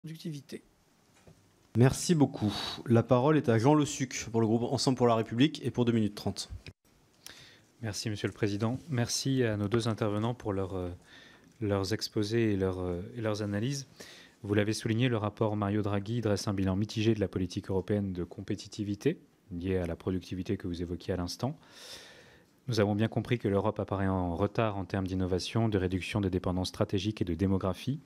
productivité. Merci beaucoup. La parole est à Jean Le Suc pour le groupe Ensemble pour la République et pour 2 minutes 30. Merci Monsieur le Président. Merci à nos deux intervenants pour leurs exposés et leurs analyses. Vous l'avez souligné, le rapport Mario Draghi dresse un bilan mitigé de la politique européenne de compétitivité liée à la productivité que vous évoquiez à l'instant. Nous avons bien compris que l'Europe apparaît en retard en termes d'innovation, de réduction des dépendances stratégiques et de démographie.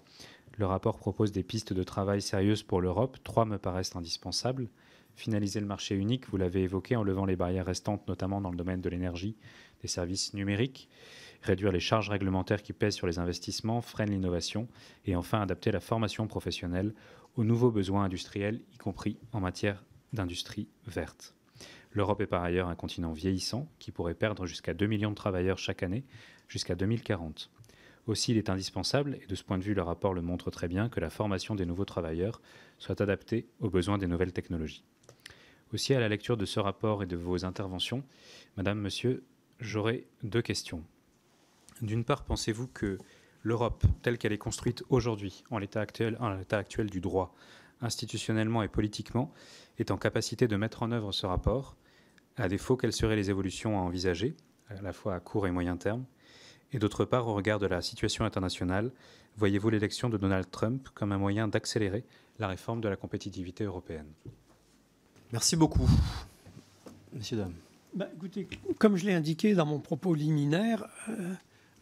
Le rapport propose des pistes de travail sérieuses pour l'Europe. 3 me paraissent indispensables. Finaliser le marché unique, vous l'avez évoqué, en levant les barrières restantes, notamment dans le domaine de l'énergie, des services numériques. Réduire les charges réglementaires qui pèsent sur les investissements, freinent l'innovation. Et enfin, adapter la formation professionnelle aux nouveaux besoins industriels, y compris en matière d'industrie verte. L'Europe est par ailleurs un continent vieillissant qui pourrait perdre jusqu'à 2 millions de travailleurs chaque année jusqu'à 2040. Aussi, il est indispensable, et de ce point de vue, le rapport le montre très bien, que la formation des nouveaux travailleurs soit adaptée aux besoins des nouvelles technologies. Aussi, à la lecture de ce rapport et de vos interventions, Madame, Monsieur, j'aurais 2 questions. D'une part, pensez-vous que l'Europe, telle qu'elle est construite aujourd'hui, en l'état actuel du droit, institutionnellement et politiquement, est en capacité de mettre en œuvre ce rapport? À défaut, quelles seraient les évolutions à envisager, à la fois à court et moyen terme? Et d'autre part, au regard de la situation internationale, voyez-vous l'élection de Donald Trump comme un moyen d'accélérer la réforme de la compétitivité européenne? Merci beaucoup. Messieurs, dames. Écoutez, comme je l'ai indiqué dans mon propos liminaire,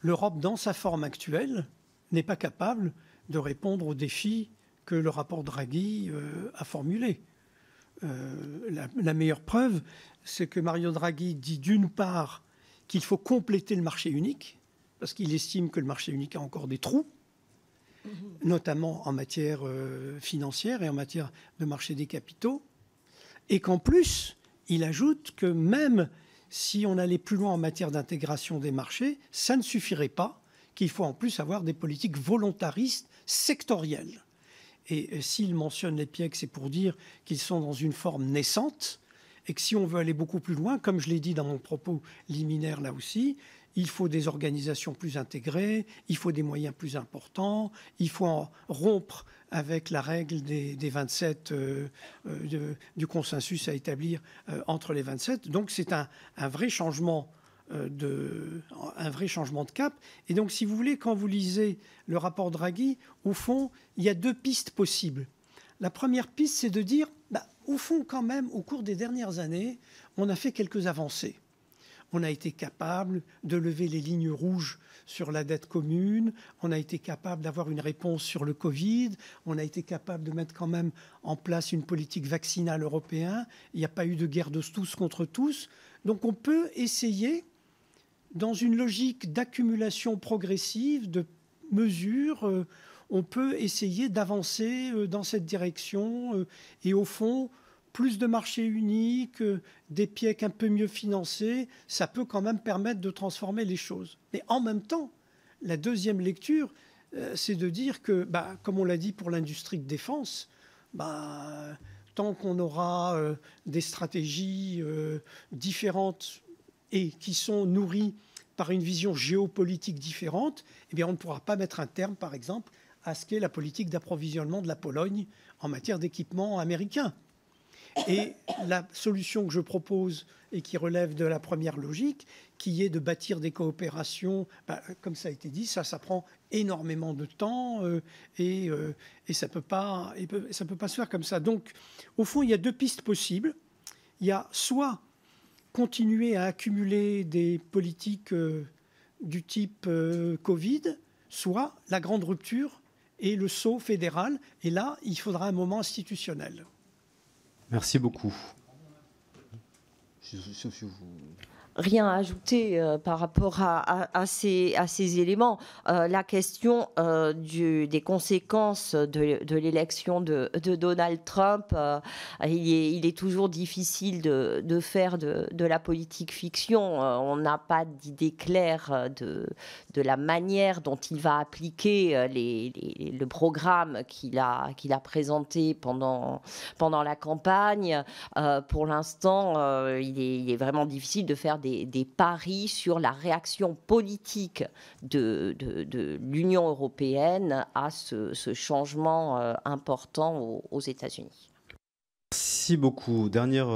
l'Europe, dans sa forme actuelle, n'est pas capable de répondre aux défis que le rapport Draghi a formulés. La meilleure preuve, c'est que Mario Draghi dit d'une part qu'il faut compléter le marché unique, parce qu'il estime que le marché unique a encore des trous, notamment en matière financière et en matière de marché des capitaux, et qu'en plus, il ajoute que même si on allait plus loin en matière d'intégration des marchés, ça ne suffirait pas, qu'il faut en plus avoir des politiques volontaristes sectorielles. Et s'il mentionne les PIEC, c'est pour dire qu'ils sont dans une forme naissante, et que si on veut aller beaucoup plus loin, comme je l'ai dit dans mon propos liminaire là aussi, il faut des organisations plus intégrées, il faut des moyens plus importants, il faut en rompre avec la règle des 27 du consensus à établir entre les 27. Donc c'est un vrai changement de cap. Et donc, si vous voulez, quand vous lisez le rapport Draghi, au fond, il y a 2 pistes possibles. La première piste, c'est de dire, au fond, quand même, au cours des dernières années, on a fait quelques avancées. On a été capable de lever les lignes rouges sur la dette commune, on a été capable d'avoir une réponse sur le Covid, on a été capable de mettre quand même en place une politique vaccinale européenne, il n'y a pas eu de guerre de tous contre tous. Donc on peut essayer, dans une logique d'accumulation progressive, de mesures, on peut essayer d'avancer dans cette direction et au fond, plus de marchés uniques, des PIEC un peu mieux financés, ça peut quand même permettre de transformer les choses. Mais en même temps, la deuxième lecture, c'est de dire que, comme on l'a dit pour l'industrie de défense, tant qu'on aura des stratégies différentes et qui sont nourries par une vision géopolitique différente, eh bien on ne pourra pas mettre un terme, par exemple, à ce qu'est la politique d'approvisionnement de la Pologne en matière d'équipement américain. Et la solution que je propose et qui relève de la première logique, qui est de bâtir des coopérations, comme ça a été dit, ça prend énormément de temps et ça peut pas se faire comme ça. Donc, au fond, il y a 2 pistes possibles. Il y a soit continuer à accumuler des politiques du type Covid, soit la grande rupture et le saut fédéral. Et là, il faudra un moment institutionnel. Merci beaucoup. Rien à ajouter par rapport à ces éléments. La question des conséquences de l'élection de Donald Trump, il est toujours difficile de faire de la politique fiction. On n'a pas d'idée claire de la manière dont il va appliquer le programme qu'il a présenté pendant la campagne. Pour l'instant, il est vraiment difficile de faire des paris sur la réaction politique de l'Union européenne à ce changement important aux États-Unis. Merci beaucoup. Dernière